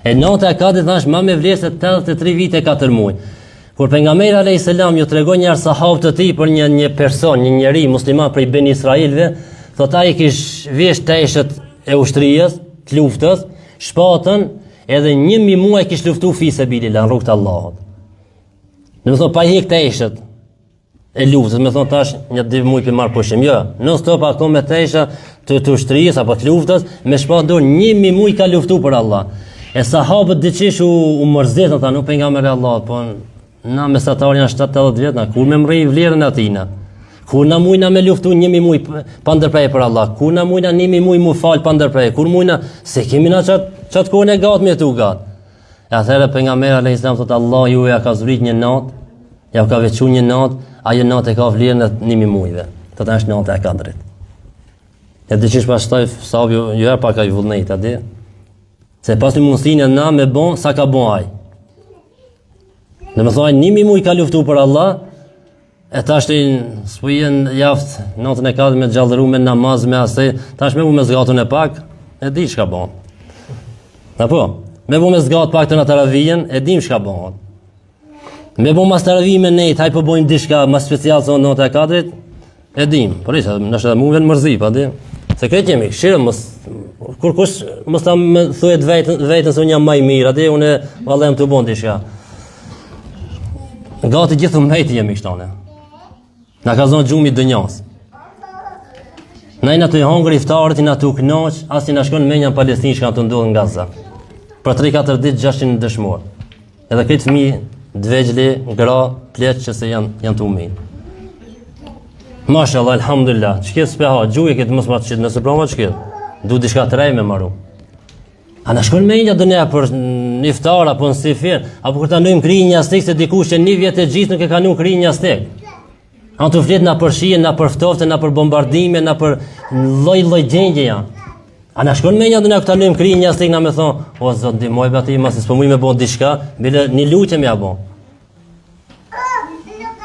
E nota e Kadrit është më me vlerë se 83 vite e 4 muaj. Kur pejgamberi alayhis salam ju tregon një sahabë të tij për një person, një njeri musliman prej Ben Israilëve, thotë ai kish vesh teshët e ushtrisë, të luftës, shpatën, edhe 1000 muaj kish luftu fi sabilillah në rrugt të Allahut. Do të thotë pa hek teshët e luftës, më thon tash një 2 muaj për marr pushim. Jo, non stop ato me tesha të ushtrisë apo të luftës, me shpatë dorë 1000 muaj ka luftu për Allah. E sahabët diçish u mërzitën, tha, nuk pejgamberi Allah, po Na mesatar janë 70-80 vjet, na kur me mrij vlerën atina. Kur na mujna me luftu 1000 muj pa ndërprej për Allah, kur na mujna 1000 muj mu fal pa ndërprej, kur mujna se kemi na çat kohën e gat me tu gat. Atëherë pejgamberi alayhis salam thotë Allah ju ja ka zbrit një natë, ja ka veçuar një natë, ajo natë e ka vlerën e 1000 mujve. Thotë është nata e Kadrit. E dëgjish pastaj sahabi ju pa ka i vullnet atë. Se pas një mundësinë na me bon sa ka bon ai. Në më thojnë 1000 muj ka luftu për Allah, e tash të s'pujen jaftë natën e Kadrit me gjallëru me namaz me asaj, tash me bu me zgatun e pak, e di çka bon. Apo, me bu me zgat pak të në taravijen, e dim çka bon. Me bu mas taravij me nejt, haj po bojmë diçka më special se natë e Kadrit, e dim. Por ishte, nështë mu vjen mërzi, pa di. Se këtë jemi, shire kur kush mos ta më thuhet vetën se unë jam më i mirë, atë unë vallë jam të bon diçka. Gati gjithë ummeti jemi kështone. Na ka zonë gjumi dënjas. Na i na të hongër iftarët, i na të uknoq, as i na shkon menja në Palestinë që kanë të ndodhë nga Gaza. Për 3-4 ditë 600 dëshmorë. Edhe këtë fëmijë dvegjli, gra, pleq që se janë të umin. Mashallah, alhamdulillah, që këtë s'peha, gjuje këtë mësë ma të qitë, nëse proma që këtë, du diçka të rej me maru. A në shkon menja dënja për një iftar, apo në sifir, apo kur ta nujmë kri një astek, se dikush që një vjetë e gjithë nuk e ka nu kri një astek. A të fletë na për shije, na për ftofte, na për bombardime, na për loj gjengje janë. A në shkon menja dënja kur ta nujmë kri një astek, na me thonë, o zot, ndihmoj bati, masi s'po muj me bon diçka, bile një lutje me ja bon.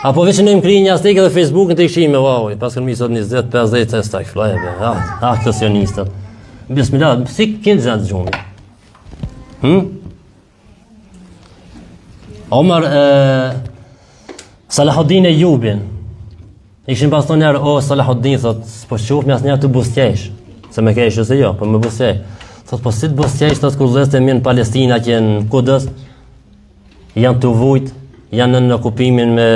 Apo veç në imkri një astek edhe Facebook në të ikshime, wow, pas kërmi sot 20-50 e stak, flajebe, kësionistët. Bismillah, si kënë zënë të gjumë? Omar Salahuddin Ejubin, ikshin pas të njerë, o Salahuddin, thot, s'po quf me asë njerë të bustjesh, se me kesh ose jo, po me bustjesh. Thot, po si të bustjesh, thot, kur dhezë të minë Palestina, që në Kudës, janë të vujt, janë në okupimin me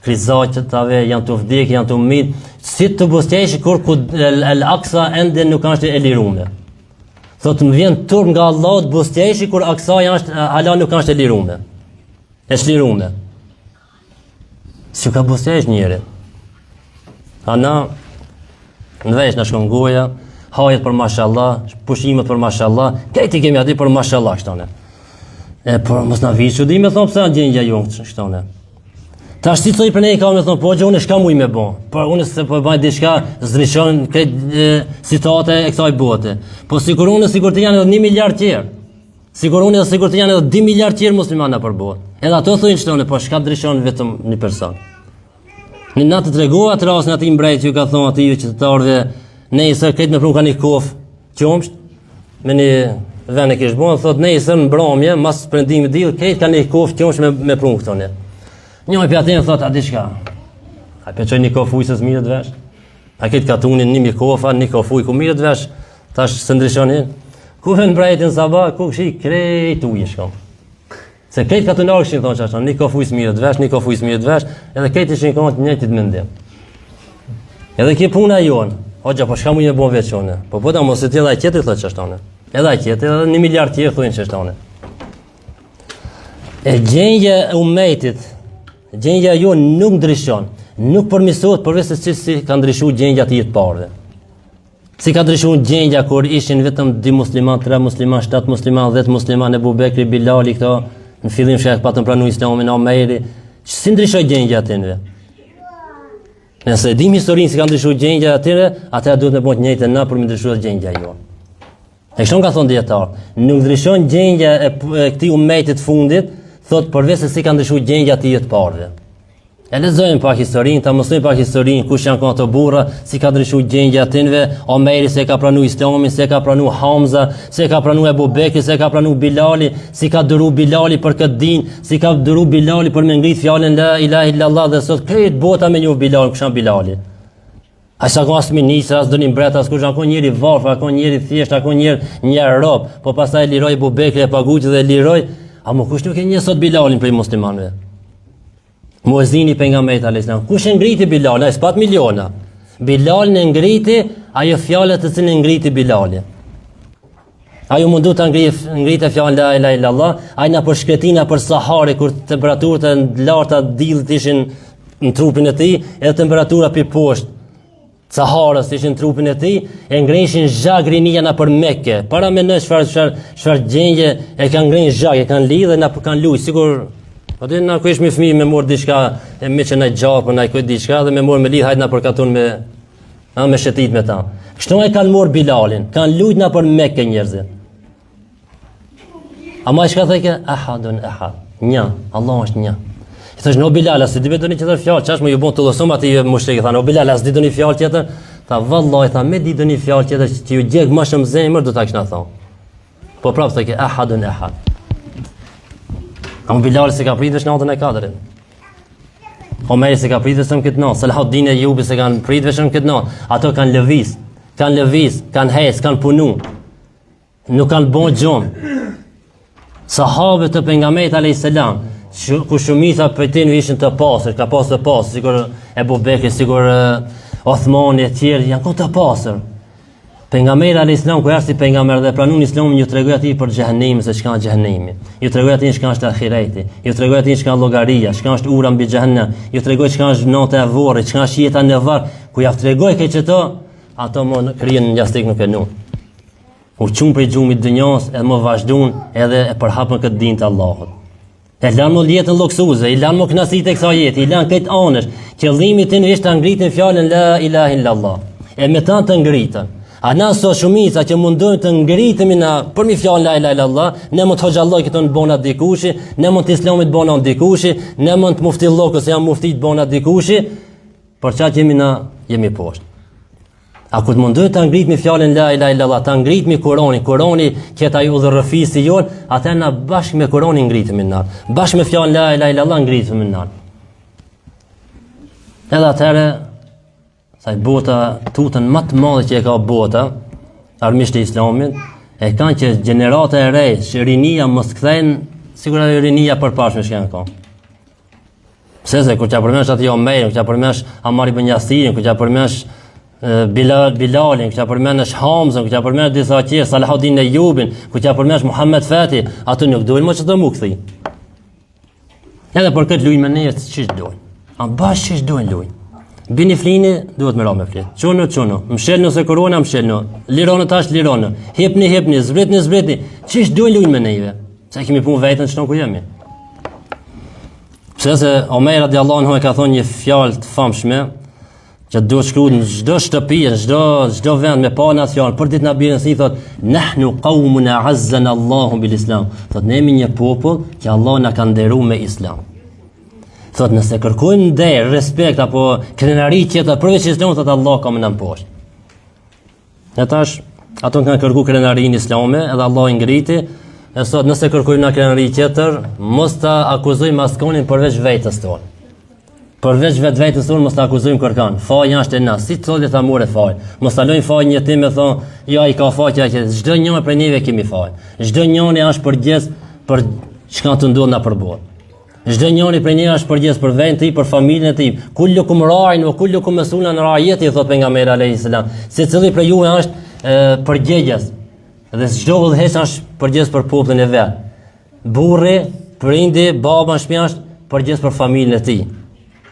krizaqëtave, janë të vdek, janë të umid, si të bustjesh, kur Al-Aqsa ende nuk është e lirume. Thot, më vjen turp nga Allah të bustjesh, kur Aqsa hala nuk është e lirume. E shlirume. Si ka bustjesh njëri. Ana, në vesh në shkon goja, hajet për mashallah, pushimet për mashallah, këti kemi ati për mashallah, shtone. Por mos na vijë çudi me thon pse na gjendja jonë shtone. Tash si thoi për ne kam me thon po unë s'kam ujë me bon. Por unë se po bëj diçka zdriçon këtë citate e kësaj bote. Po sigur të janë edhe 1 miliard tjerë. Sigur të janë edhe 10 miliard tjerë muslimana për botë. Edhe ato thonë shtone, po çka ndryshon vetëm një person. Në natë tregova atë rastin aty mbrejt ju ka thonë aty qytetarëve, nëse këtë me prum kanë kof qumsht me një vend e kish bon, thot nëse në mbrëmje, mas prendimit diell, këtë kanë një kof qumsht me prum këtone. Njëri për atën thot, a diçka. A pe çoj një kof ujë se mirë të vesh. A këtë katunin 1000 kofa, një kof ujë ku mirë të vesh. Tash se ndryshoni. Ku vjen mbrejtin sabah, ku kishi krejt ujë shkon. Se këtë katunar kishin thonë çashton, një kof ujë mirë të vesh, një kof ujë mirë të vesh, edhe këtë ishin kanë të njëjtit mendim. Edhe kjo puna jon. Hoxha, po shkam ujë bon veçone. Po ta mos e tjella tjetër thotë çashton. Edhe tjetër, edhe 1 miliard tjetër thonë çashton. E gjendja e ummetit, gjendja jo nuk ndryshon, nuk përmirësohet përveç se si ka ndryshuar gjendja e të parëve. Si ka ndryshuar gjendja kur ishin vetëm 2 musliman, 3 musliman, 7 musliman, 10 musliman, Ebu Bekri, Bilali këto, në fillim shek patën pranu Islamin, Omeri, si ndryshoi gjendja atyre? Nëse dim historinë si ka ndryshuar gjendja atyre, atëherë duhet të bëjmë të njëjtën na për të ndryshuar gjendja jonë. E kështu ka thonë dietar, nuk ndryshon gjendja e këtij ummeti të fundit, thot përveç se si ka ndryshuar gjendja e të parëve. E lexojmë pak historinë, ta mësojmë pak historinë, kush janë këto burra, si ka ndryshuar gjendja atyre, Omeri se ka pranuar Islamin, se ka pranuar Hamza, se ka pranuar Ebu Bekri, se ka pranuar Bilali, si ka dëruar Bilali për këtë din, si ka dëruar Bilali për me ngrit fjalën la ilaha illallah dhe sot këtë bota me një Bilal, kush janë Bilali. Ai sa ka as ministër, as dënim mbret, as kush ankon njëri varfër, ankon njëri thjesht, ankon një rob, po pastaj liroi Ebu Bekri e paguajti dhe liroi, a mo kush nuk e njeh sot Bilalin prej muslimanëve? Muezini pejgamberit alayhis salam. Kush e ngriti Bilal? Ai s'pat miliona. Bilal e ngriti ajo fjalë të cilën e ngriti Bilali. Ajo mundu të ngritë fjalën la ilaha illallah, ai na për shkretina për Sahari kur temperaturat e larta diellit ishin në trupin e tij, edhe temperatura pi poshtë Saharës ishin në trupin e tij, e ngrinshin zhag rinia na për Mekë. Para me në çfarë gjendje e kanë ngrinë zhag, e kanë lidhë na kanë luajt sikur atë na kush me fëmijë me mor diçka e me që na gjapën ai kujt diçka dhe me mor me lidh hajt na përkatun me shetit me ta. Kështu ai kanë mor Bilalin, kanë luajt na për Mekë njerëzit. Ama shka theke ahadun ahad, një, Allah është një. I thash, no Bilal, as ti di doni tjetër fjalë, çash më ju bën të llosom aty mushrikë, tha, no Bilal, as di doni fjalë tjetër? Tha, vallahi, tha, me di doni fjalë tjetër që ju gjeg më shumë zemër do ta kishna thonë. Po prapë theke ahadun ahad. Ama Bilal se ka pritur natën e katërt. Omeri se ka pritur vetëm këtë natë, Salahuddin e Jubi se kanë pritur vetëm këtë natë. Ato kanë lëviz, kanë hes, kanë punu. Nuk kanë bën gjumë. Sahabët të pejgamberit alayhis salam, ku shumica prej tyre ishin të pastër, ka pasur të pastër, sikur Ebu Bekri, sikur Othmani e tjerë, janë këto të pastër. Pejgamberi alayhis salam kur erdhi pejgamber dhe pranoi Islamin, ju tregoi atij për xhehenemin, se çka është xhehenemi. Ju tregoi atij çka është ahireti, ju tregoi atij çka është llogaria, çka është ura mbi xhehenem, ju tregoi çka është nota e varrit, çka është jeta në varr, ku ja tregoi këto, ato më krijen ngjastik nuk e nën. U qumë për i gjumit dënjas edhe më vazhdun edhe e përhapën këtë din të Allahut. E lanë më jetën loksuze, i lanë më knasit e kësa jetë, i lanë këtë anësh, qëllimi të në ishtë të ngritin fjallën la ilaha illallah, e me ta të ngritën. A na sot shumica që mundojnë të ngritemi na për mi fjallën la ilaha illallah, ne mund të hoxalloj këto në bona dikushi, ne mund të islamit bona në dikushi, ne mund të mufti lokës e jam muftit bona dikushi, për qatë jemi poshtë. A kur të mundohet të ngritmi fjalën la ilaha illallah, të ngritmi Kurani këtë ajo udhërrëfisi jon, atë na bashkë me Kur'anin ngritemi në. Bashkë me fjalën la ilaha illallah ngritemi në. Edhe atëherë, sa bota tutën më të madhe që e ka bota, armisht e Islamit, e kanë që gjenerata e re, që rinia mos kthejnë, sigurisht ajo rinia përpashme që kanë kanë. Pse se kur t'ja përmesh aty Omerin, kur t'ja përmesh Ammar ibn Yasirin, kur t'ja përmesh Bilalin, kur t'ja përmesh Hamzën, kur t'ja përmesh disa tjerë, Salahuddin e Jubin, kur t'ja përmesh Muhammed Fati, ato nuk duhen më çdo mu kthi. Edhe për këtë lujnë me ne çish duhen. A bash çish duhen lujnë. Bini flini, duhet me ra me flit. Çuno, mshel nëse korona, mshel në. Lironë tash lironë. Hepni, zbretni. Çish duhen lujnë me neve. Sa kemi punë vetën çton ku jemi. Pse se Omer radiallahu anhu e ka thonë një fjalë të famshme, që duhet shkruar në çdo shtëpi, në çdo vend me pa atë fjalë, për ditë na bën si thot, nahnu qaumun azzana Allahu bil Islam. Thot ne jemi një popull që Allah na ka nderuar me Islam. Thot nëse kërkojmë nder, respekt apo krenari tjetër përveç Islamit, thot Allah ka më nën poshtë. Ne tash ato kanë kërkuar krenarinë islame, edhe Allah i ngriti. E sot nëse kërkojmë na krenari tjetër, mos ta akuzojmë askonin përveç vetës tonë. Përveç vetës tonë mos ta akuzojmë kërkan. Faja është e na, si thotë ta morë faj. Mos ta lojmë faj një tim e thon, ja i ka faqja që çdo njëri prej neve kemi faj. Çdo njëri është përgjes për çka të ndodh na përbot. Çdo njëri prej neve është përgjes për vendin tim, për familjen e tij. Kullukum ra'in wa kullukum mas'ulun an ra'iyati, thot pejgamberi alayhis salam. Secili prej juve është përgjegjës. Dhe çdo udhëheq është përgjes për popullin e vet. Burri, prindi, baba në shtëpi është përgjes për familjen e tij.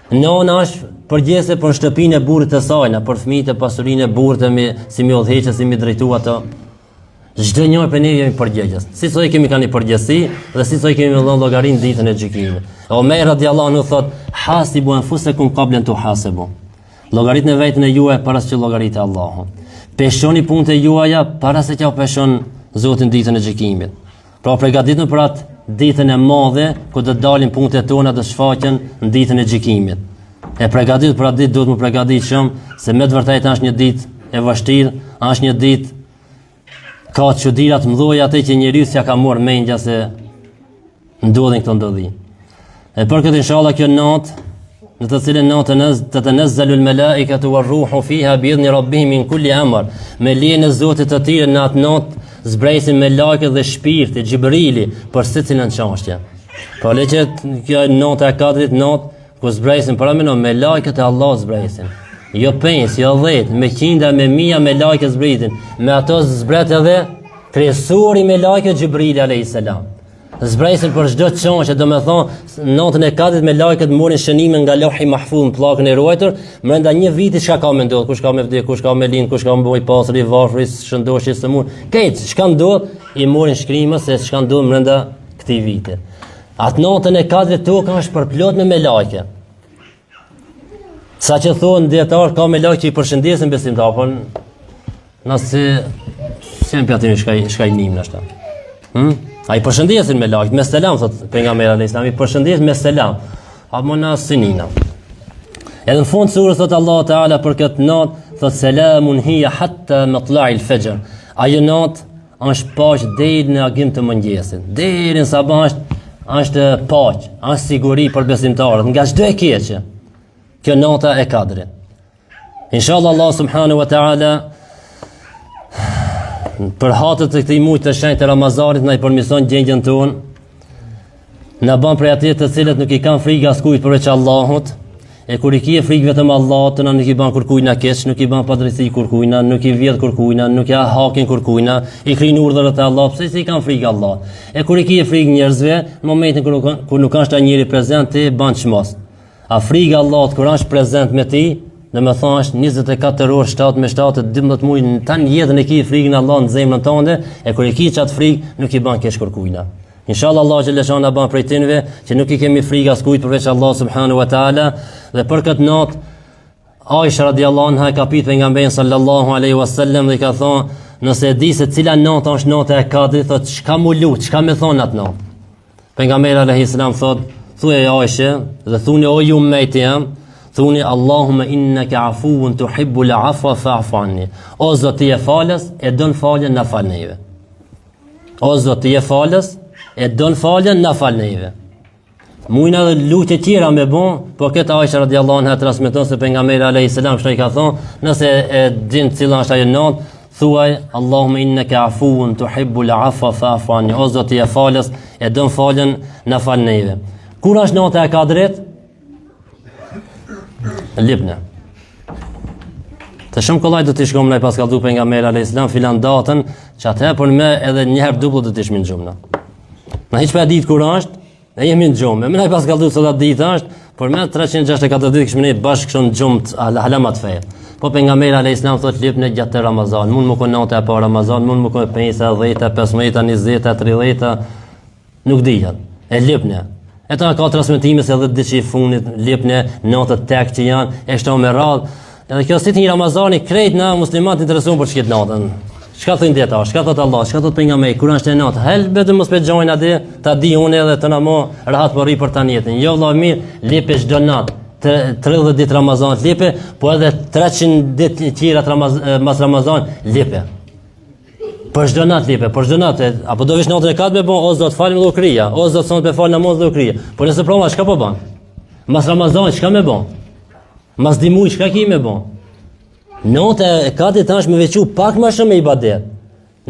Nona është përgjese për shtëpinë e burrit të saj, për fëmijët e pasurinë e burrit, si mi udhëheqë, si mi drejtu ato. Çdo njëri prej ne jemi përgjegjës. Si soi kemi kanë përgjegjësi dhe si soi kemi dhënë llogarinë ditën e gjykimit. Omer radiallahu anhu thot, hasibu anfusakum qabla an tuhasabu. Llogaritni vetën e juaj para se të llogaritë Allahu. Peshoni punët e juaja para se t'ja peshon Zotin ditën e gjykimit. Pra përgatituni për atë ditën e madhe ku do të dalin punët tona të shfaqen në ditën e gjykimit. E përgatitur për atë ditë duhet të përgatitshëm se me të vërtetë është një ditë e vështirë, është një ditë ka çuditëra të mëdha atë që njeriu s'ja ka marrë mendja se ndodhin këto ndodhi. E për këtë inshallah kjo natë në të cilën natën të tanazzalu al-malaikatu war-ruhu fiha bi'idhni rabbihim min kulli amr. Me lejen e Zotit të tij në atë natë zbresin me lajket dhe shpirti Xhibrili për secilën çështje. Pra lejet kjo nota e katërt natë ku zbresin para me lajket e Allahut zbresin. Jo 5, jo 10, me qindra, me mija me lajket zbritin. Me ato zbret edhe Kryesori me lajke Gjibrili a.s. Zbresin për çdo çonçe, do me thonë natën e kadit me lajket morin shënimin nga Lauhi Mahfuz në pllakën e ruajtur, brenda një viti çka ka me ndodh, kush ka me vdek, kush ka me lind, kush ka me boj pasuri, varfër, shëndoshje së mund. Këtë çka ndodh i morin shkrimës se çka ndodh brenda këtij viti. Atë natën e kadit toka është përplot me lajke. Sa që thonë dietar ka me lajke që i përshëndesin besimtar, po nëse sem pjatin shkaj nim nashta. A i përshëndesin me lajt, me selam, thot pejgamberi alayhis salam, i përshëndes me selam. A mona sinina. Edhe në fund surës thot Allah Teala për këtë natë, thot selamun hiya hatta matla'il fajr. Ajo natë është paqë deri në agim të mëngjesit. Deri në sabah është paqë, është siguri për besimtarët nga çdo e keqe. Kjo nata e Kadrit. Inshallah Allah subhanahu wa taala për hatët të këtij muaji të shenjtë të Ramazanit na i përmirëson gjendjen tonë, na bën prej atyre të cilët nuk i kanë frikë askujt përveç Allahut, e kur i kie frikë vetëm Allahut, na nuk i bën kurkujna keq, nuk i bën padrejti kurkujna, nuk i vjedh kurkujna, nuk ja hakin kurkujna, i krijnë urdhrat e Allahut, pse si i kanë frikë Allahut. E kur i kie frikë njerëzve, në momentin kur nuk është njëri prezant, ti bën çmos. A frika Allahut kur është prezant me ti, në me thash 24 orë 7 me 7 12 muaj tani jetën e ki frikën Allah në zemrën tënde, e kur e ki çat frikë nuk i bën keq kërkujna. Inshallah Allah xhallahu na bën prej tinëve që nuk i kemi frikë askujt përveç Allah subhanahu wa taala, dhe për këtë natë Aisha radhiyallahu anha ka pyet pejgamberin sallallahu alaihi wasallam dhe ka thonë, nëse e di se cila natë është nata e Kadrit, thotë çka mu lut, çka më thon atë natë. Pejgamberi alayhis salam thotë, thuaj Aisha dhe thuni o ju ummeti jam, thuni Allahumma innaka afuwun tuhibbul afwa fa'fu anni. O Zoti i falës, e don faljen, na fal neve. O Zoti i falës, e don faljen, na fal neve. Mujna dhe lutje tjera me bon, po këtë Aisha radhiyallahu anha transmeton se pejgamberi alayhis salam i ka thonë, nëse e din cila është ajo natë, thuaj Allahumma innaka afuwun tuhibbul afwa fa'fu anni. O Zoti i falës, e don faljen, na fal neve. Kur është nata e Kadrit? Lipne. Të shumë kollaj do të shkojmë ndaj paskalldu pejgamberi alayhis salam filan datën, që atë për me edhe një herë dupullt do të ishim në xhumë. Na hiç pa ditë kur është, ne jemi në xhumë. Më ndaj paskalldu sot atë ditë është, por me 364 ditë kishim ne bashkë këtu në xhumë halamat fe. Po pejgamberi alayhis salam thotë lipne gjatë Ramazan, mund më kon nata e parë Ramazan, mund më kon 5, 10, 15, 20, 30, nuk dihet. E lipne. Eta ka transmetime se edhe diçi funit lipne natët tek që janë e shto me radhë. Edhe kjo si të një Ramazani krejt na muslimanët interesuar për çket natën. Çka thonë dietar, çka thot Allah, çka thot pejgamberi, kur është e natë, hel vetëm mos pe gjojnë atë, ta di unë edhe të na mo rahat po rri për tani jetën. Jo vëllai mirë, lipe çdo natë. 30 ditë Ramazan lipe, po edhe 300 ditë tjera mas Ramazan lipe. Për çdo natë lipe, për çdo natë, apo do vish natën e katë me bon, o Zot falim dhe u krija, o Zot son pe fal namaz dhe u krija. Po nëse prova çka po bën? Mas Ramazan çka më bën? Mas di muaj çka ki më bën? Nota e katë tash më veçu pak më shumë me ibadet.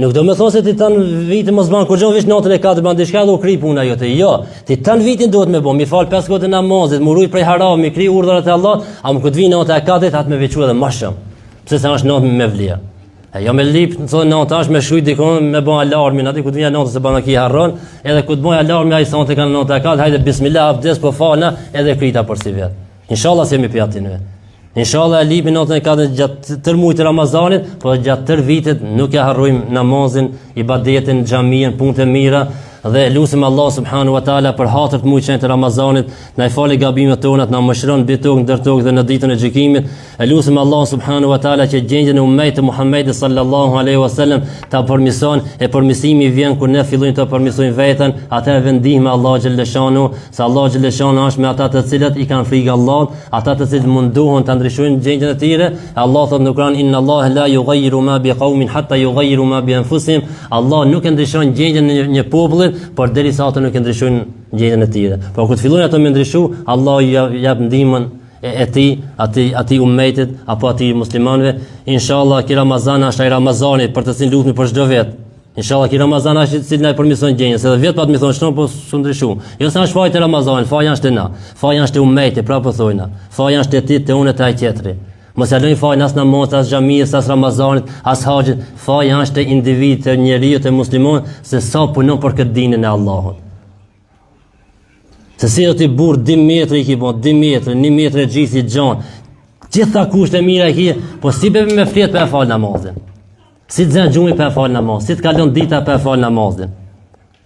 Nuk do më thonë se ti tan vitin mos bën kur vish natën e katë bën diçka dhe u kri puna jote. Jo, ti tan vitin duhet më bën, mi fal 5 kohë namazit, më ruaj prej haram, mi kri urdhrat e Allah, a më këtë vi nota e katë atë më veçu edhe më shumë. Pse sa është natë me vlerë. Jo me lip, thonë nata është me shkruaj dikon me bën alarmin, aty ku të vjen nata se bana ki harron, edhe ku të bëj alarmi ai sonte kanë nata e katë, hajde bismillah abdes po falna, edhe krita për si vet. Inshallah semi pi aty ne. Inshallah lipi natën e katë gjatë tër muajit të Ramazanit, po gjatë tër vitit nuk e harrojmë namazin, ibadetin, xhamin, punët e mira. Dhe lutim Allah subhanahu wa taala për hatër të muajit të Ramazanit, na i falë gabimet tona, na mëshiron mbi tokë ndër tokë dhe në ditën e gjykimit. Lutim Allah subhanahu wa taala që gjendjen e ummetit të Muhamedit sallallahu alaihi wasallam ta përmirëson, e përmirësimi vjen kur ne fillojmë të përmirësojmë veten, atë vendihme Allah xhelleshanu, se Allah xhelleshanu është me ata të cilët i kanë frikë Allahut, ata të cilët munduhen ta ndryshojnë gjendjen e tyre. Allah thotë në Kur'an inna Allah la yughayyiru ma biqaumin hatta yughayyiru ma bi anfusihim. Allah nuk e ndryshon gjendjen e një populli por derisa ata nuk e ndryshojnë gjendjen e tyre. Por kur të fillojnë ato me ndryshu, Allah i jap ndihmën e tij, atij ummetit apo atij muslimanëve. Inshallah ki Ramazan është ai Ramazani për të cilin lutemi për çdo vet. Inshallah ki Ramazan është i cili na përmirëson gjendjen, se vetë pa të më thonë shton po su ndryshu. Jo sa është faji të Ramazanit, faji është na, faji është e ummetit, prapë thojna. Faji është e ti te unë te ai tjetri. Mos ja lëni fajin as namazit, as xhamisë, as Ramazanit, as haxhit. Faji është te individ, te njeriu, te musliman, se sa punon për këtë dinën e Allahut. Se si do t'i burr 2 metra i ki bon, 2 metra, 1 metër e gjithë i gjan. Gjitha kushte mira i ki, po si be me flet për fal namazin. Si të zën gjumi për fal namaz, si të kalon dita për fal namazin.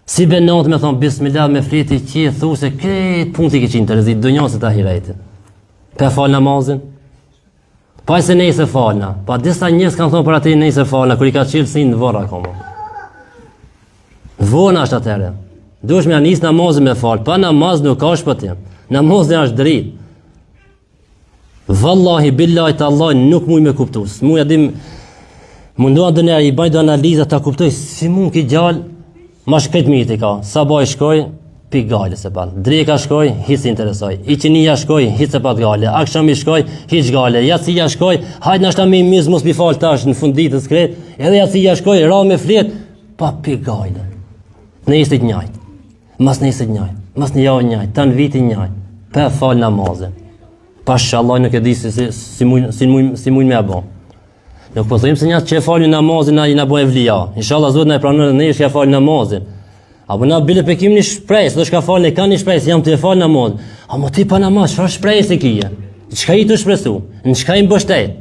Si be natë me thon bismillah me flet i qi, thu se këtë punti që interesit dunjën se ta hiretit. Për fal namazin. Pa se nejse falna, pa disa njerëz kanë thonë për atë nejse falna, kur i ka qilë si në vorë akoma. Vona është atëre. Duhesh me anis namazin me fal, pa namaz nuk ka shpëtim. Namazi është dritë. Wallahi billahi tallahi nuk muj me kuptu. Muj adim mundoha dënër i baj do analiza ta kuptoj si mund ki gjallë ma shkret mirë i ka. Sabaj shkoj, pik gale se pan. Dreka shkoj, hiç interesoj. Iqinia shkoj, hiç se pat gale. Akshami shkoj, hiç gale. Jacia shkoj, hajt nashta me miz mos mi fal tash në fund ditës kret. Edhe jacia shkoj, ra me flet, pa pik gale. Në ishte të njëjtë. Mas në ishte të njëjtë. Mas në javë njëjtë, tan viti njëjtë. Pa fal namazin. Pashallah nuk e di si mujnë me abo. Nuk po thojmë se njatë që e falin namazin na i na bojë vlia. Inshallah Zoti na e pranon ne që ja fal namazin. Apo na bile pe kim një shpresë, do shka falë kanë një shpresë, jam të e falë namaz. A mo ti pa namaz, çfarë shpresë kije? Çka i të shpresu? Në çka i mbështet?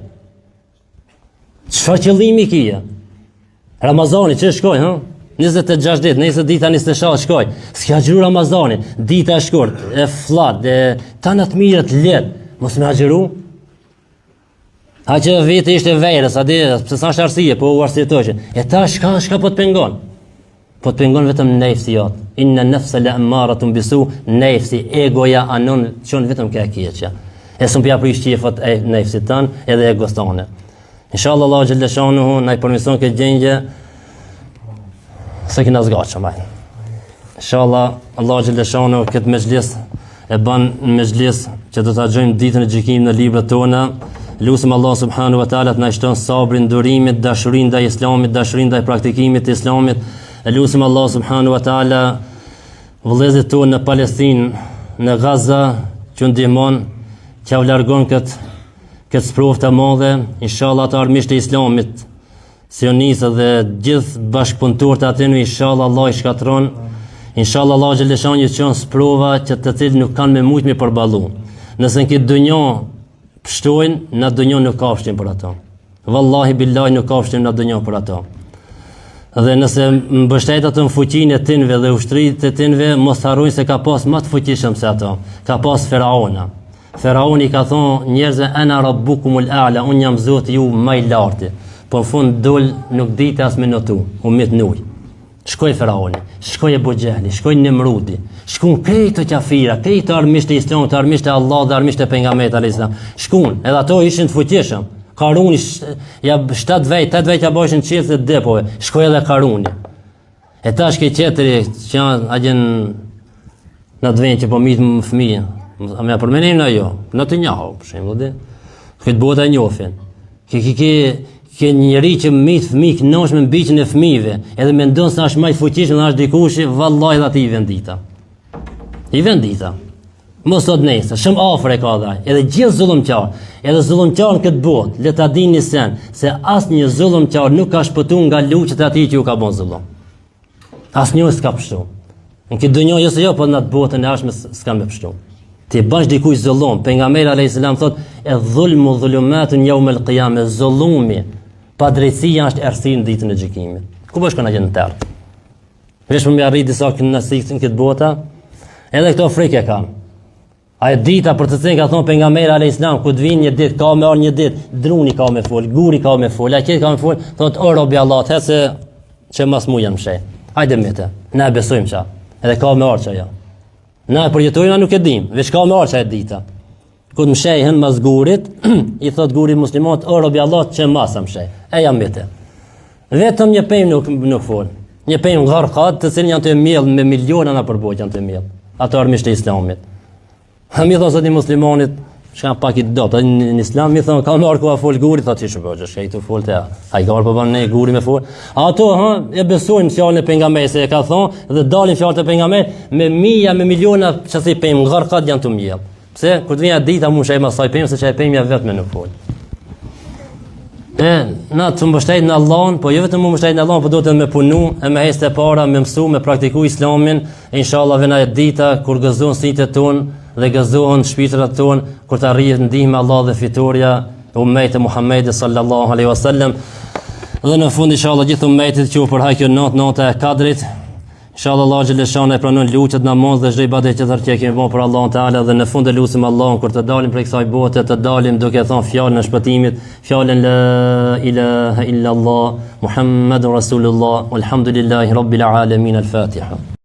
Çfarë qëllimi kije? Ramazani që shkoj, ha? 26 ditë, 20 dita 27 shkoj. S'ka xhiru Ramazani, dita e shkurt, e flat, e tana të mirë të lehtë. Mos më xhiru. Ha që viti ishte verës, a di, pse sa është arsye, po u arsyetoqe. E ta shka po të pengon? Po të pengon vetëm nefsi jot. Inna nafsa la amaratun bisu, nefsi, egoja anon çon vetëm ka keqja. E sum pja prish qefat e nefsit tan edhe egos tonë. Inshallah Allah xhalla shanuhu na i permision këtë gjendje se kena zgjatshëm ai. Inshallah Allah xhalla shanuhu këtë mezhlis e bën mezhlis që do ta xhojmë ditën e gjykimit në librat tona. Lusim Allah subhanahu wa taala të na shton sabrin, durimin, dashurinë ndaj Islamit, dashurinë ndaj praktikimit të Islamit. Lusim Allah subhanahu wa taala vëllezërit tonë në Palestinë, në Gaza, që ndihmon, që u largon këtë sprovë të madhe. Inshallah të armiqtë e Islamit, sionistë dhe gjithë bashkëpunëtorët aty, inshallah Allah i shkatron. Inshallah Allah xhaleshan ju çon sprova që të cilët nuk kanë me shumë me përballu. Nëse në këtë dunjë pështojnë, në dunjë nuk ka pështim për ato. Wallahi billahi nuk ka pështim në dunjë për ato. Dhe nëse mbështet ato në fuqinë e tinve dhe ushtritë e tinve, mos harrojnë se ka pas më të fuqishëm se ato. Ka pas Faraona. Faraoni ka thonë njerëzve ana rabbukumul a'la, unë jam Zoti ju më i lartë. Po në fund dol nuk ditë as minutu, u mit nuj. Shkoj Faraoni, shkoj Ebu Xehli, shkoj Nimrudi, shkun këto qafira, këto armiqtë e Islamit, armiqtë e Allah dhe armiqtë e pejgamberit alayhis salam. Shkun, edhe ato ishin të fuqishëm. Karuni ja 7 vjet, 8 vjet ja bëshin çelë të depove. Shkoi edhe Karuni. E tash ke qetëri që janë agjen në të vend që po mit fëmijë. A më përmendim ajo? Në të njohur, për shembull, dhe këtë bota e njohin. Ke njëri që mit fëmijë knosh me mbiqjen e fëmijëve, edhe mendon se është më i fuqishëm, është dikush, vallahi dha ti i vendita. I vendita. Mos sot nesër, shumë afër e ka dhaj, edhe gjithë zullumqar, edhe zullumqar në këtë botë, le ta dini sen, se asnjë zullumqar nuk ka shpëtuar nga luçet e atij që ju ka bën zullum. Asnjë s'ka pështu. Në këtë dunjë jo se jo, po në atë botën e ardhshme s'kan me pështu. Ti bash dikuj zullum, pejgamberi alayhis salam thotë, e dhulmu dhulumatun yawm al-qiyamah, zullumi, pa drejtësia është errësi në ditën e gjykimit. Ku bësh kanë gjë në tërë? Vesh më arrit disa kënaqësi në këtë botë, edhe këto frikë kanë. A e dita për të cilën ka thonë pejgamberi alayhis salam, ku të vinë një ditë, ka me orë një ditë, druni ka me fol, guri ka me fol, aqet ka me fol, thotë o robi Allah, se që mas mu jam shej. Hajde me të, na e besojmë ça. Edhe ka me orë ajo. Na e përjetojmë nuk e dim, veç ka me orë çaj dita. Ku të mshejhen mas gurit, i thot guri muslimanët, o robi Allah, që mas am shej. E jam me të. Vetëm një pemë nuk fol. Një pemë gharqat, të cilën janë të miell me miliona na përboj janë të miell. Ato armiqtë e Islamit. Mi thonë sot i muslimanit, shka pak i dopë, në Islam mi thonë, ka marrë ku a fol guri, thotë që shpërgjë, shka i të fol të ja, a i ka marrë për banë ne guri me fol. Ato, e besojnë fjallën e pejgamberit se e ka thonë, dhe dalin fjallën e pejgamberit, me mija, me miliona, që si pëjmë, ngarkat janë të mjellë. Pse, kur të vinja dita mu shaj masaj pëjmë, se që e pëjmë ja vetë me nuk fol. Na të mbështetë në Allahun, po jo vetëm mbështetë në Allahun, po duhet edhe me punu, e me heste para, me mësu, me praktiku Islamin. Inshallah vjen ajo dita kur gëzohen sitet ton dhe gëzohen shpirtrat ton, kur të arrihet ndihma e Allah dhe fitoria e ummetit e Muhamedit sallallahu alaihi wasallam. Dhe në fund inshallah gjithë ummetit që u përhaj kjo nota e Kadrit. Inshallah Allah xhaleshana e pranon lutjet, namaz dhe çdo ibadet që tërë që kemi bërë për Allahun Teala, dhe në fund e lutim Allahun kur të dalim prej kësaj bote, të dalim duke thënë fjalën e shpëtimit, fjalën la ilaha illa Allah Muhammadur Rasulullah walhamdulillahi rabbil alamin. Al-Fatiha.